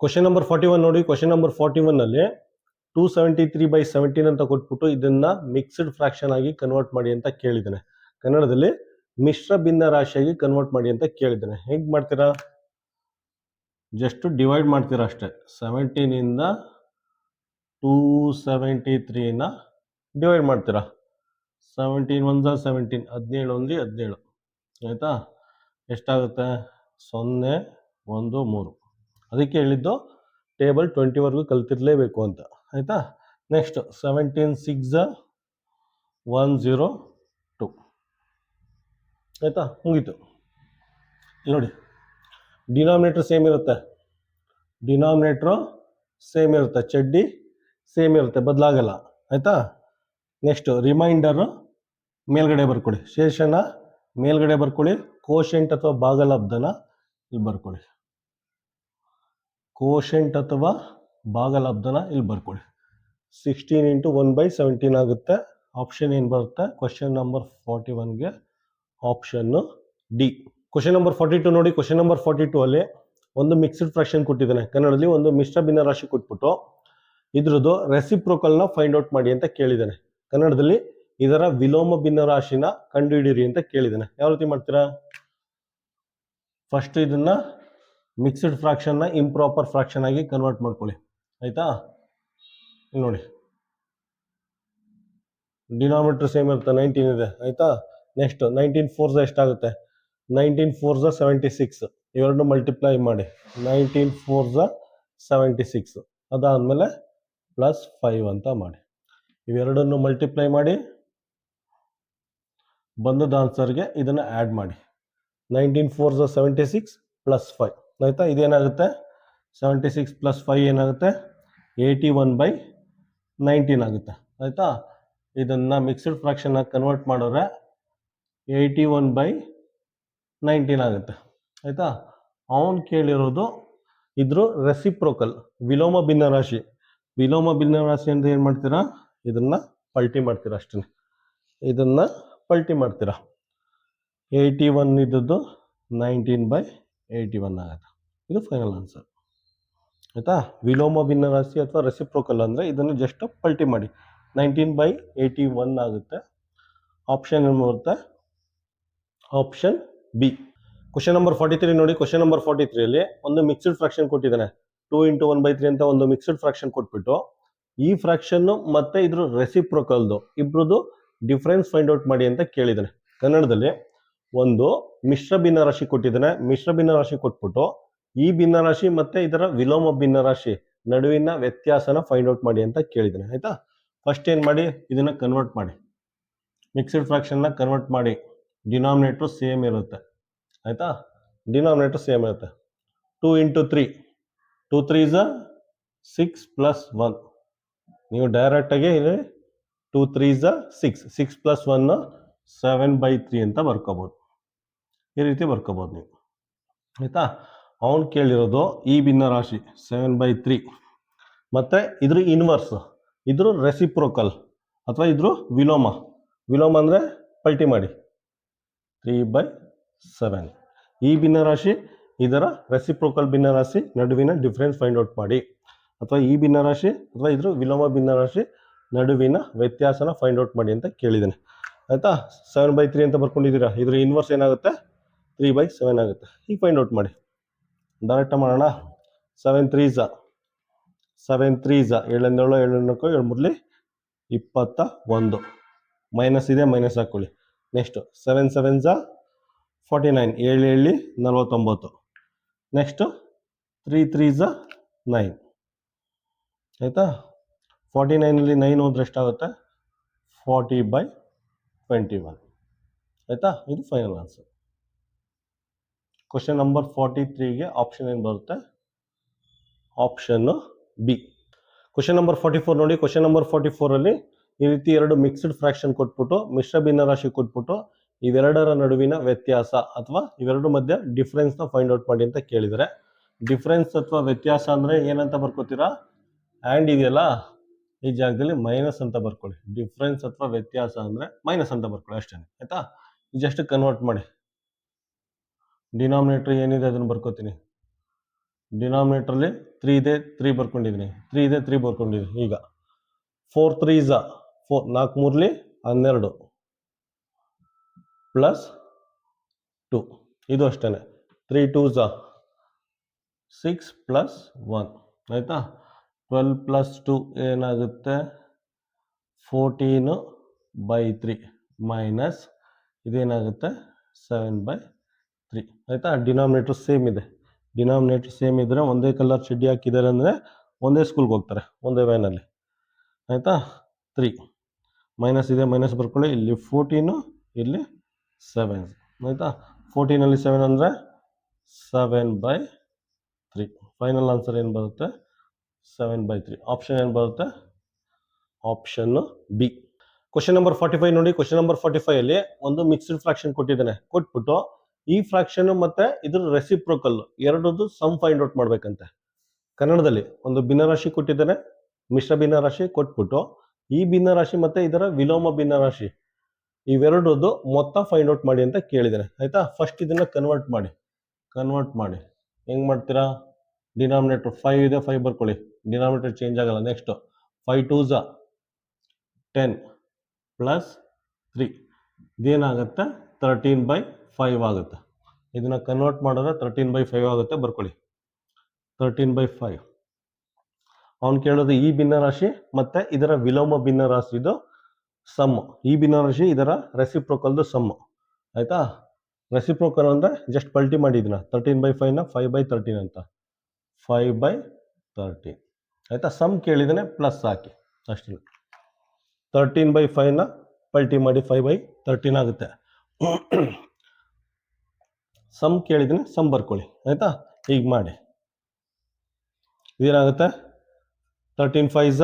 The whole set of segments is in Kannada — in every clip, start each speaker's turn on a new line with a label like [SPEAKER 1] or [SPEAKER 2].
[SPEAKER 1] ಕ್ವಶನ್ ನಂಬರ್ 41 ನೋಡಿ. ಕ್ವಶನ್ ನಂಬರ್ 41 ಅಲ್ಲಿ 273/17 ಅಂತ ಕೊಟ್ಬಿಟ್ಟು ಇದನ್ನ ಮಿಕ್ಸ್ಡ್ ಫ್ರಾಕ್ಷನ್ ಆಗಿ ಕನ್ವರ್ಟ್ ಮಾಡಿ ಅಂತ ಕೇಳಿದ್ದಾನೆ. ಕನ್ನಡದಲ್ಲಿ ಮಿಶ್ರ ಭಿನ್ನ ರಾಶಿಯಾಗಿ ಕನ್ವರ್ಟ್ ಮಾಡಿ ಅಂತ ಕೇಳಿದ್ದಾನೆ. ಹೇಗೆ ಮಾಡ್ತೀರಾ? ಜಸ್ಟ್ ಡಿವೈಡ್ ಮಾಡ್ತೀರಾ ಅಷ್ಟೇ. 17 ಇಂದ 273ನ ಡಿವೈಡ್ ಮಾಡ್ತೀರಾ. 17 1 17, 17 1 17. ಆಯ್ತಾ? ಎಷ್ಟಾಗುತ್ತೆ? 0 1 3. ಅದಕ್ಕೆ ಹೇಳಿದ್ದು ಟೇಬಲ್ 20ವರೆಗೂ ಕಲ್ತಿರ್ಲೇಬೇಕು ಅಂತ. ಆಯ್ತಾ? ನೆಕ್ಸ್ಟ್ 17 6 102. ಆಯ್ತಾ? ಮುಗೀತು. ನೋಡಿ, ಡಿನಾಮಿನೇಟರ್ ಸೇಮ್ ಇರುತ್ತೆ, ಚಡ್ಡಿ ಸೇಮ್ ಇರುತ್ತೆ, ಬದಲಾಗಲ್ಲ. ಆಯ್ತಾ? ನೆಕ್ಸ್ಟ್ ರಿಮೈಂಡರ್ ಮೇಲ್ಗಡೆ ಬರ್ಕೊಳ್ಳಿ, ಶೇಷನ ಮೇಲ್ಗಡೆ ಬರ್ಕೊಳ್ಳಿ, ಕೋಶೆಂಟ್ ಅಥವಾ ಭಾಗಲಬ್ಧನ ಇಲ್ಲಿ ಬರ್ಕೊಳ್ಳಿ, ಕೋಶೆಂಟ್ ಅಥವಾ ಭಾಗಲಬ್ಧನ ಇಲ್ಲಿ ಬರ್ಕೊಳ್ಳಿ. 16 × 1/17 ಆಗುತ್ತೆ. ಆಪ್ಷನ್ ಏನು ಬರುತ್ತೆ? ಕ್ವಶನ್ ನಂಬರ್ 41ಗೆ ಆಪ್ಷನ್ ಡಿ. ಕ್ವಶನ್ ನಂಬರ್ 42 ನೋಡಿ. ಕ್ವಶನ್ ನಂಬರ್ 42 ಅಲ್ಲಿ ಒಂದು ಮಿಕ್ಸ್ಡ್ ಫ್ರಾಕ್ಷನ್ ಕೊಟ್ಟಿದ್ದಾನೆ. ಕನ್ನಡದಲ್ಲಿ ಒಂದು ಮಿಶ್ರ ಭಿನ್ನರಾಶಿ ಕೊಟ್ಬಿಟ್ಟು ಇದ್ರದ್ದು ರೆಸಿಪ್ರೋಕಲ್ನ ಫೈಂಡ್ ಔಟ್ ಮಾಡಿ ಅಂತ ಕೇಳಿದ್ದಾನೆ. ಕನ್ನಡದಲ್ಲಿ ಇದರ ವಿಲೋಮ ಭಿನ್ನರಾಶಿನ ಕಂಡುಹಿಡಿಯಿರಿ ಅಂತ ಕೇಳಿದ್ದಾನೆ. ಯಾವ ರೀತಿ ಮಾಡ್ತೀರಾ? ಫಸ್ಟ್ ಇದನ್ನ ಮಿಕ್ಸ್ಡ್ ಫ್ರಾಕ್ಷನ್ನ ಇಂಪ್ರಾಪರ್ ಫ್ರಾಕ್ಷನ್ ಆಗಿ ಕನ್ವರ್ಟ್ ಮಾಡ್ಕೊಳ್ಳಿ. ಆಯ್ತಾ? ನೋಡಿ, ಡಿನಾಮಿನೇಟರ್ ಸೇಮ್ ಇರುತ್ತೆ, 19 ಇದೆ. ಆಯ್ತಾ? ನೆಕ್ಸ್ಟ್ 19 4 ಎಷ್ಟಾಗುತ್ತೆ? 19 4 76. ಇವೆರಡು ಮಲ್ಟಿಪ್ಲೈ ಮಾಡಿ, 19 4 76. ಅದಾದಮೇಲೆ +5 ಅಂತ ಮಾಡಿ. ಇವೆರಡನ್ನು ಮಲ್ಟಿಪ್ಲೈ ಮಾಡಿ ಬಂದದ ಆನ್ಸರ್ಗೆ ಇದನ್ನು ಆ್ಯಡ್ ಮಾಡಿ. 19 4 76 +5. ಆಯಿತಾ? ಇದೇನಾಗುತ್ತೆ? 76 + 5 ಏನಾಗುತ್ತೆ? 81/19 ಆಗುತ್ತೆ. ಆಯಿತಾ? ಇದನ್ನು ಮಿಕ್ಸ್ಡ್ ಫ್ರಾಕ್ಷನ್ನಾಗಿ ಕನ್ವರ್ಟ್ ಮಾಡಿದ್ರೆ 81/19 ಆಗುತ್ತೆ. ಆಯಿತಾ? ಅವನು ಕೇಳಿರೋದು ಇದ್ರ ರೆಸಿಪ್ರೋಕಲ್, ವಿಲೋಮ ಭಿನ್ನರಾಶಿ. ವಿಲೋಮ ಭಿನ್ನರಾಶಿ ಅಂತ ಏನು ಮಾಡ್ತೀರಾ? ಇದನ್ನು ಪಲ್ಟಿ ಮಾಡ್ತೀರಾ ಅಷ್ಟೇ. ಇದನ್ನು ಪಲ್ಟಿ ಮಾಡ್ತೀರಾ. 81 ಇದ್ದದ್ದು 19/81 ಆಗುತ್ತೆ. ಇದು ಫೈನಲ್ ಆನ್ಸರ್. ಆಯಿತಾ? ವಿಲೋಮ ಭಿನ್ನರಾಶಿ ಅಥವಾ ರೆಸಿಪ್ರೋಕಲ್ ಅಂದರೆ ಇದನ್ನು ಜಸ್ಟ್ ಪಲ್ಟಿ ಮಾಡಿ, 19/81 ಆಗುತ್ತೆ. ಆಪ್ಷನ್ ಏನು ಬರುತ್ತೆ? Option B. ಕ್ವಶನ್ ನಂಬರ್ 43 ನೋಡಿ. ಕ್ವಶನ್ ನಂಬರ್ 43 ಅಲ್ಲಿ ಒಂದು ಮಿಕ್ಸ್ಡ್ ಫ್ರಾಕ್ಷನ್ ಕೊಟ್ಟಿದ್ದಾನೆ. 2 × 1/3 ಅಂತ ಒಂದು ಮಿಕ್ಸ್ಡ್ ಫ್ರಾಕ್ಷನ್ ಕೊಟ್ಬಿಟ್ಟು ಈ ಫ್ರಾಕ್ಷನ್ನು ಮತ್ತೆ ಇದ್ರ ರೆಸಿಪ್ರೋಕಲ್ದು ಇಬ್ರದ್ದು ಡಿಫ್ರೆನ್ಸ್ ಫೈಂಡ್ ಔಟ್ ಮಾಡಿ ಅಂತ ಕೇಳಿದ್ದಾನೆ. ಕನ್ನಡದಲ್ಲಿ ಒಂದು ಮಿಶ್ರ ಭಿನ್ನರಾಶಿ ಕೊಟ್ಟಿದ್ದಾನೆ. ಮಿಶ್ರ ಭಿನ್ನರಾಶಿ ಕೊಟ್ಬಿಟ್ಟು ಈ ಭಿನ್ನರಾಶಿ ಮತ್ತೆ ಇದರ ವಿಲೋಮ ಭಿನ್ನರಾಶಿ ನಡುವಿನ ವ್ಯತ್ಯಾಸನ ಫೈಂಡ್ ಔಟ್ ಮಾಡಿ ಅಂತ ಕೇಳಿದ್ದಾನೆ. ಆಯ್ತಾ? ಫಸ್ಟ್ ಏನು ಮಾಡಿ, ಇದನ್ನ ಕನ್ವರ್ಟ್ ಮಾಡಿ, ಮಿಕ್ಸ್ಡ್ ಫ್ರಾಕ್ಷನ್ನ ಕನ್ವರ್ಟ್ ಮಾಡಿ. ಡಿನಾಮಿನೇಟರ್ ಸೇಮ್ ಇರುತ್ತೆ. ಆಯಿತಾ? ಡಿನಾಮಿನೇಟರ್ ಸೇಮ್ ಇರುತ್ತೆ. 2 × 3, 2 3s 6 + 1. ನೀವು ಡೈರೆಕ್ಟಾಗಿ ಇಲ್ಲಿ 2 3s 6, 6 + 1 7/3 ಅಂತ ಬರ್ಕೋಬೋದು. ಈ ರೀತಿ ಬರ್ಕೋಬೋದು ನೀವು. ಆಯಿತಾ? ಅವನು ಕೇಳಿರೋದು ಈ ಭಿನ್ನರಾಶಿ 7/3 ಮತ್ತು ಇದ್ರ ಇನ್ವರ್ಸ್, ಇದ್ರ ರೆಸಿಪ್ರೋಕಲ್ ಅಥವಾ ಇದ್ರ ವಿಲೋಮ. ವಿಲೋಮ ಅಂದರೆ ಪಲ್ಟಿ ಮಾಡಿ, 3/7. ಈ ಭಿನ್ನರಾಶಿ ಇದರ ರೆಸಿಪ್ರೋಕಲ್ ಭಿನ್ನರಾಶಿ ನಡುವಿನ ಡಿಫ್ರೆನ್ಸ್ ಫೈಂಡ್ ಔಟ್ ಮಾಡಿ, ಅಥವಾ ಈ ಭಿನ್ನರಾಶಿ ಅಥವಾ ಇದ್ರ ವಿಲೋಮ ಭಿನ್ನರಾಶಿ ನಡುವಿನ ವ್ಯತ್ಯಾಸನ ಫೈಂಡ್ ಔಟ್ ಮಾಡಿ ಅಂತ ಕೇಳಿದ್ದಾನೆ. ಆಯಿತಾ? 7/3 ಅಂತ ಬರ್ಕೊಂಡಿದ್ದೀರಾ. ಇದ್ರ ಇನ್ವರ್ಸ್ ಏನಾಗುತ್ತೆ? 3/7 ಆಗುತ್ತೆ. ಈಗ ಫೈಂಡ್ ಔಟ್ ಮಾಡಿ. ಡೈರೆಕ್ಟ್ ಮಾಡೋಣ. 7 3s 7 3s 7 7 7 21. ಮೈನಸ್ ಇದೆ, ಮೈನಸ್ ಹಾಕ್ಕೊಳ್ಳಿ. Next 7 7s 49, 7 7 49. Next 3 3s 9. ಆಯಿತಾ? 49ಅಲ್ಲಿ 9 ಹೋದ್ರೆ ಎಷ್ಟಾಗುತ್ತೆ? 40/21. ಆಯಿತಾ? ಇದು ಫೈನಲ್ ಆನ್ಸರ್. ಕ್ವಶನ್ ನಂಬರ್ 43ಗೆ ಆಪ್ಷನ್ ಏನು ಬರುತ್ತೆ? Option B. ಕ್ವಶನ್ ನಂಬರ್ 44 ನೋಡಿ. ಕ್ವಶನ್ ನಂಬರ್ 44 ಅಲ್ಲಿ ಈ ರೀತಿ ಎರಡು ಮಿಕ್ಸ್ಡ್ ಫ್ರಾಕ್ಷನ್ ಕೊಟ್ಬಿಟ್ಟು ಮಿಶ್ರ ಭಿನ್ನರಾಶಿ ಕೊಟ್ಬಿಟ್ಟು ಇವೆರಡರ ನಡುವಿನ ವ್ಯತ್ಯಾಸ ಅಥವಾ ಇವೆರಡು ಮಧ್ಯೆ ಡಿಫ್ರೆನ್ಸ್ನ ಫೈಂಡ್ ಔಟ್ ಮಾಡಿ ಅಂತ ಕೇಳಿದರೆ, ಡಿಫ್ರೆನ್ಸ್ ಅಥವಾ ವ್ಯತ್ಯಾಸ ಅಂದರೆ ಏನಂತ ಬರ್ಕೋತೀರಾ? ಆ್ಯಂಡ್ ಇದೆಯಲ್ಲ, ಈ ಜಾಗದಲ್ಲಿ ಮೈನಸ್ ಅಂತ ಬರ್ಕೊಳ್ಳಿ. ಡಿಫ್ರೆನ್ಸ್ ಅಥವಾ ವ್ಯತ್ಯಾಸ ಅಂದರೆ ಮೈನಸ್ ಅಂತ ಬರ್ಕೊಳ್ಳಿ ಅಷ್ಟೇ. ಆಯಿತಾ? ಜಸ್ಟ್ ಕನ್ವರ್ಟ್ ಮಾಡಿ. ಡಿನಾಮಿನೇಟರ್ ಏನಿದೆ ಅದನ್ನು ಬರ್ಕೋತೀನಿ. ಡಿನಾಮಿನೇಟ್ರಲ್ಲಿ 3 ಇದೆ 3 ಬರ್ಕೊಂಡಿದ್ದೀನಿ, 3 ಇದೆ 3 ಬರ್ಕೊಂಡಿದ್ದೀನಿ. ಈಗ 4 3 ಝ 4, 4 ಮೂರ್ಲಿ 12 ಪ್ಲಸ್ 2, ಇದು ಅಷ್ಟೇ. 3 2 ಝ 6 ಪ್ಲಸ್ 1, ಆಯಿತಾ. 12 ಪ್ಲಸ್ 2 ಏನಾಗುತ್ತೆ 14/3 ಮೈನಸ್ ಇದೇನಾಗುತ್ತೆ 7/3, ಆಯಿತಾ. ಡಿನಾಮಿನೇಟರ್ ಸೇಮ್ ಇದೆ, ಡಿನಾಮಿನೇಟರ್ ಸೇಮ್ ಇದ್ದರೆ ಒಂದೇ ಕಲರ್ ಚಡ್ಡಿ ಹಾಕಿದ್ದಾರೆ ಅಂದರೆ ಒಂದೇ ಸ್ಕೂಲ್ಗೆ ಹೋಗ್ತಾರೆ, ಒಂದೇ ವ್ಯಾನಲ್ಲಿ, ಆಯಿತಾ. 3 ಮೈನಸ್ ಇದೆ, ಮೈನಸ್ ಬರ್ಕೊಳ್ಳಿ. ಇಲ್ಲಿ 14, ಇಲ್ಲಿ 7, ಆಯಿತಾ. 14ಅಲ್ಲಿ 7 ಅಂದರೆ 7/3. ಫೈನಲ್ ಆನ್ಸರ್ ಏನು ಬರುತ್ತೆ 7/3. ಆಪ್ಷನ್ ಏನು ಬರುತ್ತೆ, ಆಪ್ಷನ್ನು ಬಿ. ಕ್ವಶನ್ ನಂಬರ್ 45 ನೋಡಿ. ಕ್ವಶನ್ ನಂಬರ್ 45 ಅಲ್ಲಿ ಒಂದು ಮಿಕ್ಸ್ಡ್ ಫ್ರಾಕ್ಷನ್ ಕೊಟ್ಟಿದ್ದಾನೆ, ಕೊಟ್ಬಿಟ್ಟು ಈ ಫ್ರಾಕ್ಷನ್ ಮತ್ತೆ ಇದ್ರ ರೆಸಿಪ್ರೋಕಲ್ ಎರಡದ್ದು ಸಮ್ ಫೈಂಡ್ ಔಟ್ ಮಾಡ್ಬೇಕಂತೆ. ಕನ್ನಡದಲ್ಲಿ ಒಂದು ಭಿನ್ನರಾಶಿ ಕೊಟ್ಟಿದ್ದಾನೆ, ಮಿಶ್ರ ಭಿನ್ನರಾಶಿ ಕೊಟ್ಬಿಟ್ಟು ಈ ಭಿನ್ನರಾಶಿ ಮತ್ತೆ ಇದರ ವಿಲೋಮ ಭಿನ್ನರಾಶಿ ಇವೆರಡದ್ದು ಮೊತ್ತ ಫೈಂಡ್ ಔಟ್ ಮಾಡಿ ಅಂತ ಕೇಳಿದ್ದಾನೆ, ಆಯ್ತಾ. ಫಸ್ಟ್ ಇದನ್ನ ಕನ್ವರ್ಟ್ ಮಾಡಿ ಹೆಂಗ್ ಮಾಡ್ತೀರಾ, ಡಿನಾಮಿನೇಟರ್ 5 ಇದೆ 5 ಬರ್ಕೊಳ್ಳಿ, ಡಿನಾಮಿನೇಟರ್ ಚೇಂಜ್ ಆಗಲ್ಲ. ನೆಕ್ಸ್ಟ್ 5 2 ಝ 10 ಪ್ಲಸ್ 3 ಇದೇನಾಗುತ್ತೆ 13/5 ಆಗುತ್ತೆ. ಇದನ್ನ ಕನ್ವರ್ಟ್ ಮಾಡಿದ್ರೆ 13/5 ಆಗುತ್ತೆ, ಬರ್ಕೊಳ್ಳಿ 13/5. ಅವನು ಕೇಳೋದು ಈ ಭಿನ್ನರಾಶಿ ಮತ್ತೆ ಇದರ ವಿಲೋಮ ಭಿನ್ನರಾಶಿದು ಸಮ್, ಈ ಭಿನ್ನರಾಶಿ ಇದರ ರೆಸಿಪ್ರೋಕಲ್ದು ಸಮ್, ಆಯ್ತಾ. ರೆಸಿಪ್ರೋಕಲ್ ಅಂದರೆ ಜಸ್ಟ್ ಪಲ್ಟಿ ಮಾಡಿದ್ನ 13/5ನ 5/13 ಅಂತ, 5/13, ಆಯ್ತಾ. ಸಮ್ ಕೇಳಿದಾನೆ ಪ್ಲಸ್ ಹಾಕಿ ಅಷ್ಟೇ. 13/5ನ ಪಲ್ಟಿ ಮಾಡಿ 5/13 ಆಗುತ್ತೆ. ಸಮ್ ಕೇಳಿದಾನೆ, ಸಮ್ ಬರ್ಕೊಳ್ಳಿ, ಆಯ್ತಾ. ಈಗ ಮಾಡಿ ಇದೇನಾಗುತ್ತೆ 13 5 ಝ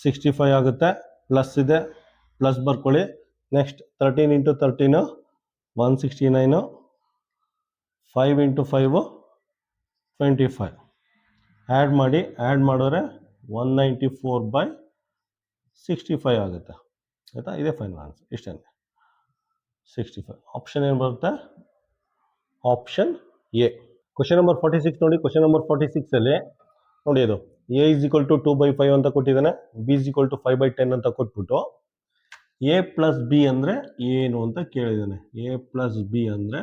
[SPEAKER 1] 65 ಆಗುತ್ತೆ, ಪ್ಲಸ್ ಇದೆ ಪ್ಲಸ್ ಬರ್ಕೊಳ್ಳಿ. ನೆಕ್ಸ್ಟ್ 13 × 13 169, 5 × 5 25, ಆ್ಯಡ್ ಮಾಡಿದ್ರೆ 194/65 ಆಗುತ್ತೆ, ಆಯಿತಾ. ಇದೇ ಫೈನಲ್ ಆನ್ಸರ್, ಇಷ್ಟೇ 65. ಆಪ್ಷನ್ ಏನು ಬರುತ್ತೆ, ಆಪ್ಷನ್ ಎ. ಕ್ವಶನ್ ನಂಬರ್ 46 ನೋಡಿ. ಕ್ವಶನ್ ನಂಬರ್ 46 ಅಲ್ಲಿ ನೋಡಿ, ಅದು a = 2/5 ಅಂತ ಕೊಟ್ಟಿದ್ದಾನೆ, b = 5/10 ಅಂತ ಕೊಟ್ಬಿಟ್ಟು a ಪ್ಲಸ್ ಬಿ ಅಂದರೆ ಏನು ಅಂತ ಕೇಳಿದ್ದಾನೆ. a ಪ್ಲಸ್ ಬಿ ಅಂದರೆ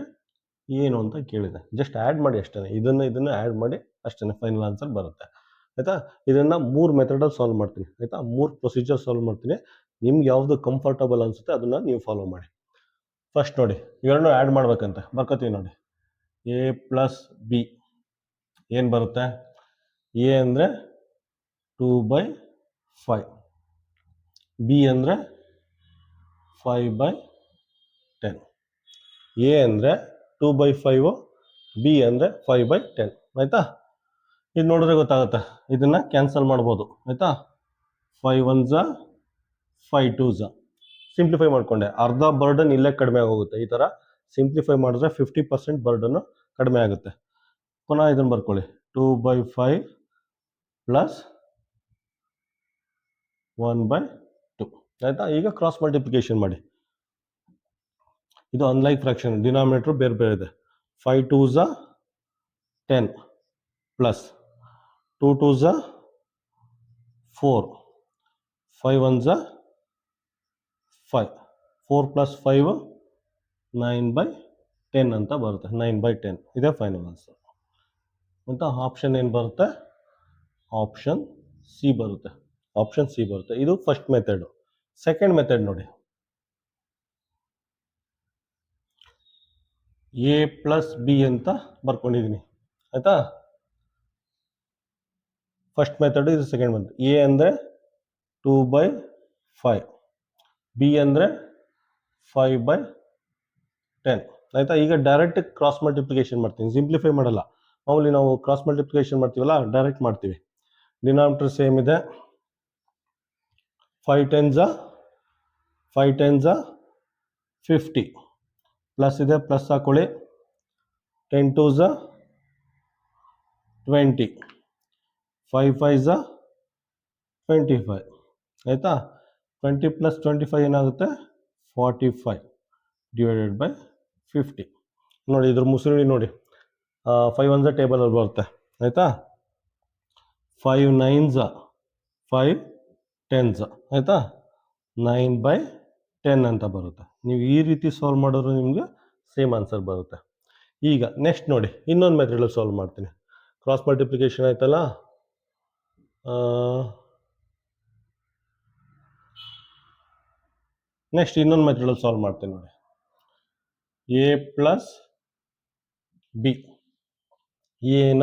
[SPEAKER 1] ಏನು ಅಂತ ಕೇಳಿದೆ. ಜಸ್ಟ್ ಆ್ಯಡ್ ಮಾಡಿ ಅಷ್ಟೇ, ಇದನ್ನು ಆ್ಯಡ್ ಮಾಡಿ ಅಷ್ಟೇ, ಫೈನಲ್ ಆನ್ಸರ್ ಬರುತ್ತೆ, ಆಯಿತಾ. ಇದನ್ನು 3 ಮೆಥಡಲ್ಲಿ ಸಾಲ್ವ್ ಮಾಡ್ತೀನಿ, ಆಯಿತಾ. 3 ಪ್ರೊಸೀಜರ್ ಸಾಲ್ವ್ ಮಾಡ್ತೀನಿ, ನಿಮ್ಗೆ ಯಾವುದು ಕಂಫರ್ಟಬಲ್ ಅನಿಸುತ್ತೆ ಅದನ್ನು ನೀವು ಫಾಲೋ ಮಾಡಿ. ಫಸ್ಟ್ ನೋಡಿ, ಇವೆರಡನ್ನೂ ಆ್ಯಡ್ ಮಾಡ್ಬೇಕಂತೆ, ಬರ್ಕೋತೀವಿ ನೋಡಿ. a ಪ್ಲಸ್ ಬಿ ಏನು ಬರುತ್ತೆ, a ಅಂದರೆ 2/5, ಬಿ ಅಂದರೆ 5/10. a ಅಂದರೆ 2/5, ಬಿ ಅಂದರೆ 5/10, ಆಯಿತಾ. ಇದು ನೋಡಿದ್ರೆ ಗೊತ್ತಾಗುತ್ತೆ, ಇದನ್ನು ಕ್ಯಾನ್ಸಲ್ ಮಾಡ್ಬೋದು, ಆಯಿತಾ. 5 1 ಝ 5 2 ಝ ಸಿಂಪ್ಲಿಫೈ ಮಾಡಿಕೊಂಡೆ, ಅರ್ಧ ಬರ್ಡನ್ ಇಲ್ಲೇ ಕಡಿಮೆ ಆಗೋಗುತ್ತೆ. ಈ ಥರ ಸಿಂಪ್ಲಿಫೈ ಮಾಡಿದ್ರೆ 50% ಬರ್ಡನ್ನು ಕಡಿಮೆ ಆಗುತ್ತೆ. ಪುನಃ ಇದನ್ನು ಬರ್ಕೊಳ್ಳಿ, 2/5 ಪ್ಲಸ್ 1/2, ಆಯಿತಾ. ಈಗ ಕ್ರಾಸ್ ಮಲ್ಟಿಪ್ಲಿಕೇಶನ್ ಮಾಡಿ, ಇದು ಅನ್ಲೈಕ್ ಫ್ರಾಕ್ಷನ್, ಡಿನಾಮಿನೇಟರ್ ಬೇರೆ ಬೇರೆ ಇದೆ. 5 2 ಝ 10 ಪ್ಲಸ್ 2 2 ಝ 4, 5 1 ಝ 5, 4 ಪ್ಲಸ್ 5 9/10 ಅಂತ ಬರುತ್ತೆ, 9/10 ಇದೇ ಫೈನಲ್ ಆನ್ಸರ್, ಅಂತ. ಆಪ್ಷನ್ ಏನು ಬರುತ್ತೆ, ಆಪ್ಷನ್ ಸಿ ಬರುತ್ತೆ, ಆಪ್ಷನ್ ಸಿ ಬರುತ್ತೆ. ಇದು ಫಸ್ಟ್ ಮೆಥಡ್. ಸೆಕೆಂಡ್ ಮೆಥಡ್ ನೋಡಿ, a ಪ್ಲಸ್ ಬಿ ಅಂತ ಬರ್ಕೊಂಡಿದ್ದೀನಿ, ಆಯಿತಾ. ಫಸ್ಟ್ ಮೆಥಡ್, ಇದು ಸೆಕೆಂಡ್ ಮೆಥಡ್. a ಅಂದರೆ 2/5, ಬಿ ಅಂದರೆ 5/10, ಆಯಿತಾ. ಈಗ ಡೈರೆಕ್ಟ್ ಕ್ರಾಸ್ ಮಲ್ಟಿಪ್ಲಿಕೇಶನ್ ಮಾಡ್ತೀನಿ, ಸಿಂಪ್ಲಿಫೈ ಮಾಡಲ್ಲ. ಮಾಮೂಲಿ ನಾವು ಕ್ರಾಸ್ ಮಲ್ಟಿಪ್ಲಿಕೇಶನ್ ಮಾಡ್ತೀವಲ್ಲ, ಡೈರೆಕ್ಟ್ ಮಾಡ್ತೀವಿ. ಡಿನಾಮಿನೇಟರ್ ಸೇಮ್ ಇದೆ, 5 10 ಝ 50, ಪ್ಲಸ್ ಇದೆ ಪ್ಲಸ್ ಹಾಕೊಳ್ಳಿ. 10 2 ಝ 20, 5 5 ಝ 25, ಆಯಿತಾ. 20 ಪ್ಲಸ್ 25 ಏನಾಗುತ್ತೆ 45 /50. ನೋಡಿ, ಇದ್ರ ಮುಸುಳಿ ನೋಡಿ, 5 1 ಝ ಟೇಬಲಲ್ಲಿ ಬರುತ್ತೆ, ಆಯಿತಾ. 5 9s 5 10s ಆಯಿತಾ 9/10 ಅಂತ ಬರುತ್ತೆ. ನೀವು ಈ ರೀತಿ ಸಾಲ್ವ್ ಮಾಡಿದ್ರೆ ನಿಮಗೆ ಸೇಮ್ ಆನ್ಸರ್ ಬರುತ್ತೆ. ಈಗ ನೆಕ್ಸ್ಟ್ ನೋಡಿ ಇನ್ನೊಂದು ಮೆಥಡಲ್ಲಿ ಸಾಲ್ವ್ ಮಾಡ್ತೀನಿ. ಕ್ರಾಸ್ ಮಲ್ಟಿಪ್ಲಿಕೇಶನ್ ಆಯ್ತಲ್ಲ, ನೆಕ್ಸ್ಟ್ ಇನ್ನೊಂದು ಮೆಥಡಲ್ಲಿ ಸಾಲ್ವ್ ಮಾಡ್ತೀನಿ ನೋಡಿ. ಎ ಪ್ಲಸ್ ಬಿ, ಎನ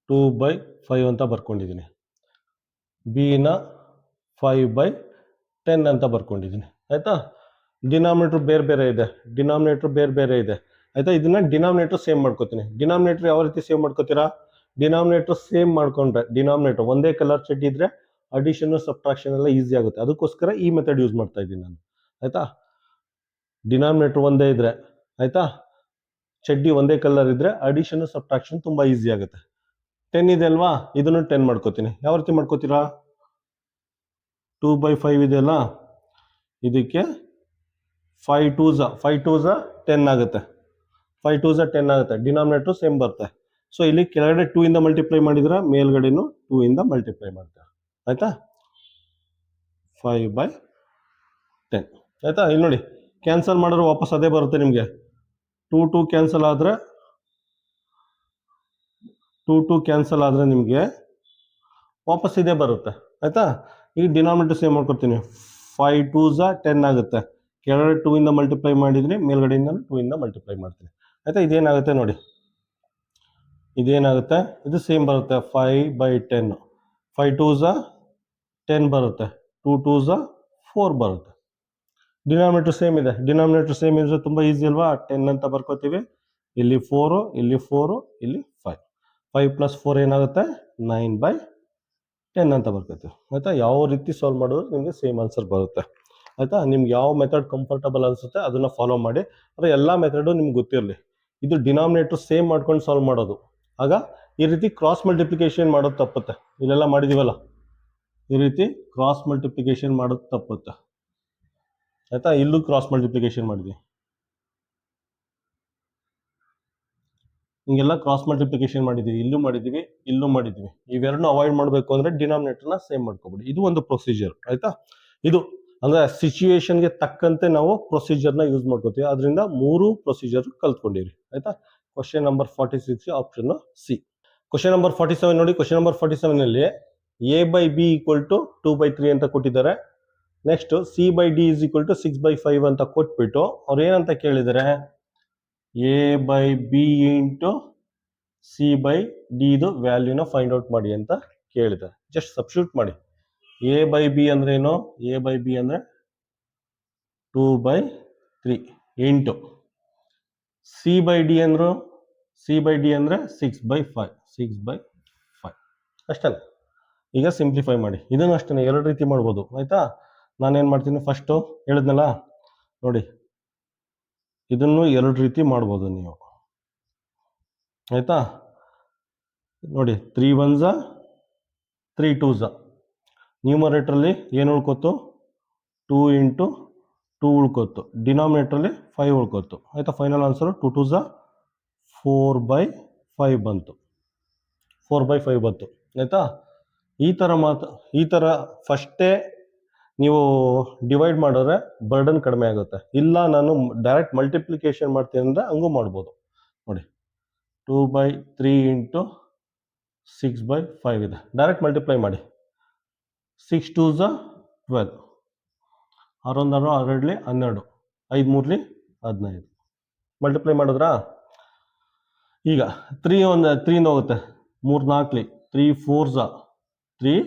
[SPEAKER 1] 2/5 ಅಂತ ಬರ್ಕೊಂಡಿದ್ದೀನಿ, ಬಿನ 5/10 ಅಂತ ಬರ್ಕೊಂಡಿದ್ದೀನಿ ಆಯಿತಾ. ಡಿನಾಮಿನೇಟ್ರ್ ಬೇರೆ ಬೇರೆ ಇದೆ ಆಯಿತಾ. ಇದನ್ನ ಡಿನಾಮಿನೇಟ್ರ್ ಸೇವ್ ಮಾಡ್ಕೋತೀನಿ. ಡಿನಾಮಿನೇಟ್ರ್ ಯಾವ ರೀತಿ ಸೇವ್ ಮಾಡ್ಕೋತೀರಾ? ಡಿನಾಮಿನೇಟ್ರ್ ಸೇವ್ ಮಾಡ್ಕೊಂಡ್ರೆ, ಡಿನಾಮಿನೇಟ್ರ್ ಒಂದೇ ಕಲರ್ ಚಡ್ಡಿ ಇದ್ರೆ ಅಡಿಷನ್ ಸಬ್ಟ್ರಾಕ್ಷನ್ ಎಲ್ಲ ಈಸಿ ಆಗುತ್ತೆ. ಅದಕ್ಕೋಸ್ಕರ ಈ ಮೆಥಡ್ ಯೂಸ್ ಮಾಡ್ತಾ ಇದ್ದೀನಿ ನಾನು ಆಯಿತಾ. ಡಿನಾಮಿನೇಟ್ರ್ ಒಂದೇ ಇದ್ರೆ ಆಯಿತಾ, ಚಡ್ಡಿ ಒಂದೇ ಕಲರ್ ಇದ್ರೆ ಅಡಿಷನ್ ಸಬ್ಟ್ರಾಕ್ಷನ್ ತುಂಬ ಈಸಿ ಆಗುತ್ತೆ. 10 ಇದೆ ಅಲ್ವಾ, ಇದನ್ನು 10 ಮಾಡ್ಕೋತೀನಿ. ಯಾವ ರೀತಿ ಮಾಡ್ಕೋತೀರಾ? 2/5 ಇದೆಯಲ್ಲ, ಇದಕ್ಕೆ 5 2s 10 ಆಗುತ್ತೆ. 5 2s 10 ಆಗುತ್ತೆ. ಡಿನಾಮಿನೇಟ್ರು ಸೇಮ್ ಬರುತ್ತೆ. ಸೊ ಇಲ್ಲಿ ಕೆಳಗಡೆ 2 ಇಂದ ಮಲ್ಟಿಪ್ಲೈ ಮಾಡಿದ್ರೆ ಮೇಲ್ಗಡೆನು 2 ಇಂದ ಮಲ್ಟಿಪ್ಲೈ ಮಾಡ್ತಾರೆ ಆಯ್ತಾ. 5/10 ಆಯ್ತಾ. ಇಲ್ಲಿ ನೋಡಿ ಕ್ಯಾನ್ಸಲ್ ಮಾಡಿದ್ರೆ ವಾಪಸ್ ಅದೇ ಬರುತ್ತೆ ನಿಮಗೆ. 2 ಕ್ಯಾನ್ಸಲ್ ಆದರೆ 2 ಕ್ಯಾನ್ಸಲ್ ಆದರೆ ನಿಮಗೆ ವಾಪಸ್ ಇದೇ ಬರುತ್ತೆ ಆಯ್ತಾ. ಈಗ ಡಿನಾಮಿನೇಟರ್ ಸೇವ್ ಮಾಡ್ಕೊಡ್ತೀನಿ. 5 2s 10 ಆಗುತ್ತೆ. ಕೆಳಗಡೆ 2 ಇಂದ ಮಲ್ಟಿಪ್ಲೈ ಮಾಡಿದ್ರೆ ಮೇಲ್ಗಡೆಯಿಂದ 2 ಇಂದ ಮಲ್ಟಿಪ್ಲೈ ಮಾಡ್ತೀನಿ ಆಯ್ತಾ. ಇದೇನಾಗುತ್ತೆ ನೋಡಿ, ಇದೇನಾಗುತ್ತೆ, ಇದು ಸೇಮ್ ಬರುತ್ತೆ 5/10. 5 2s 10 ಬರುತ್ತೆ, 2 2s 4 ಬರುತ್ತೆ. ಡಿನಾಮಿನೇಟರ್ ಸೇಮ್ ಇದೆ. ಡಿನಾಮಿನೇಟರ್ ಸೇಮ್ ಇದ್ರೆ ತುಂಬ ಈಸಿ ಅಲ್ವಾ. 10 ಅಂತ ಬರ್ಕೋತೀವಿ, ಇಲ್ಲಿ 4, ಇಲ್ಲಿ 4, ಇಲ್ಲಿ 5. 5 + 4 ಏನಾಗುತ್ತೆ? 9/10 ಅಂತ ಬರ್ಕೋತೀವಿ ಆಯಿತಾ. ಯಾವ ರೀತಿ ಸಾಲ್ವ್ ಮಾಡಿದ್ರು ನಿಮಗೆ ಸೇಮ್ ಆನ್ಸರ್ ಬರುತ್ತೆ ಆಯಿತಾ. ನಿಮ್ಗೆ ಯಾವ ಮೆಥಡ್ ಕಂಫರ್ಟಬಲ್ ಅನಿಸುತ್ತೆ ಅದನ್ನು ಫಾಲೋ ಮಾಡಿ. ಅಂದರೆ ಎಲ್ಲ ಮೆಥಡು ನಿಮ್ಗೆ ಗೊತ್ತಿರಲಿ. ಇದು ಡಿನಾಮಿನೇಟರ್ ಸೇಮ್ ಮಾಡ್ಕೊಂಡು ಸಾಲ್ವ್ ಮಾಡೋದು. ಆಗ ಈ ರೀತಿ ಕ್ರಾಸ್ ಮಲ್ಟಿಪ್ಲಿಕೇಶನ್ ಮಾಡೋದು ತಪ್ಪುತ್ತೆ. ಇಲ್ಲೆಲ್ಲ ಮಾಡಿದೀವಲ್ಲ, ಈ ರೀತಿ ಕ್ರಾಸ್ ಮಲ್ಟಿಪ್ಲಿಕೇಶನ್ ಮಾಡೋದು ತಪ್ಪುತ್ತೆ ಆಯಿತಾ. ಇಲ್ಲೂ ಕ್ರಾಸ್ ಮಲ್ಟಿಪ್ಲಿಕೇಶನ್ ಮಾಡಿದ್ವಿ, ಹಿಂಗೆಲ್ಲ ಕ್ರಾಸ್ ಮಲ್ಟಿಪ್ಲಿಕೇಶನ್ ಮಾಡಿದ್ದೀವಿ, ಇಲ್ಲೂ ಮಾಡಿದ್ದೀವಿ, ಇಲ್ಲೂ ಮಾಡಿದ್ದೀವಿ. ಇವೆರಡನ್ನೂ ಅವಾಯ್ಡ್ ಮಾಡಬೇಕು ಅಂದರೆ ಡಿನಾಮಿನೇಟರ್ನ ಸೇಮ್ ಮಾಡ್ಕೊಬಿಡಿ. ಇದು ಒಂದು ಪ್ರೊಸೀಜರ್ ಆಯಿತಾ. ಇದು ಅಂದರೆ ಸಿಚುವೇಶನ್ಗೆ ತಕ್ಕಂತೆ ನಾವು ಪ್ರೊಸೀಜರ್ನ ಯೂಸ್ ಮಾಡ್ಕೋತೀವಿ. ಅದರಿಂದ 3 ಪ್ರೊಸೀಜರ್ ಕಲ್ತ್ಕೊಂಡಿರಿ ಆಯಿತಾ. Question number 46 option C. Question number 47 ನೋಡಿ. ಕ್ವಶನ್ ನಂಬರ್ 47ನಲ್ಲಿ a/b = 2/3 ಅಂತ ಕೊಟ್ಟಿದ್ದಾರೆ. ನೆಕ್ಸ್ಟ್ c/d = 6/5 ಅಂತ ಕೊಟ್ಬಿಟ್ಟು ಅವ್ರು ಏನಂತ ಕೇಳಿದ್ದಾರೆ, a/b × c/d ಇದು ವ್ಯಾಲ್ಯೂನ ಫೈಂಡ್ ಔಟ್ ಮಾಡಿ ಅಂತ ಕೇಳಿದ್ದಾರೆ. ಜಸ್ಟ್ ಸಬ್ಸ್ಟಿಟ್ಯೂಟ್ ಮಾಡಿ. a/b ಅಂದ್ರೆ ಏನು? a/b ಅಂದ್ರೆ 2/3 ಇಂಟು c/d ಅಂದ್ರು, c/d ಅಂದ್ರೆ 6/5 ಅಷ್ಟೇ. ಈಗ ಸಿಂಪ್ಲಿಫೈ ಮಾಡಿ. ಇದನ್ನು ಅಷ್ಟೇ ಎರಡು ರೀತಿ ಮಾಡ್ಬೋದು ಆಯ್ತಾ. ನಾನೇನು ಮಾಡ್ತೀನಿ, ಫಸ್ಟು ಹೇಳಿದ್ನಲ್ಲ ನೋಡಿ, ಇದನ್ನು ಎರಡು ರೀತಿ ಮಾಡ್ಬೋದು ನೀವು ಆಯ್ತಾ. ನೋಡಿ 3 1s 3 2s. ನ್ಯೂಮರೇಟ್ರಲ್ಲಿ ಏನು ಉಳ್ಕೋತು? 2 × 2 ಉಳ್ಕೋತು. ಡಿನಾಮಿನೇಟ್ರಲ್ಲಿ 5 ಉಳ್ಕೋತು ಆಯಿತಾ. ಫೈನಲ್ ಆನ್ಸರು 2 2s 4/5 ಬಂತು. 4/5 ಬಂತು ಆಯಿತಾ. ಈ ಥರ ಫಸ್ಟೇ ನೀವು ಡಿವೈಡ್ ಮಾಡಿದ್ರೆ ಬರ್ಡನ್ ಕಡಿಮೆ ಆಗುತ್ತೆ. ಇಲ್ಲ ನಾನು ಡೈರೆಕ್ಟ್ ಮಲ್ಟಿಪ್ಲಿಕೇಶನ್ ಮಾಡ್ತೀನಿ ಅಂದರೆ ಹಂಗೂ ಮಾಡ್ಬೋದು ನೋಡಿ. 2/3 × 6/5 ಇದೆ. ಡೈರೆಕ್ಟ್ ಮಲ್ಟಿಪ್ಲೈ ಮಾಡಿ. 6 2s 12, 6 1 2 12, 5 3 15. ಮಲ್ಟಿಪ್ಲೈ ಮಾಡಿದ್ರಾ? ಈಗ 3 ಇಂದ ಹೋಗುತ್ತೆ, 3 4 3 4s 3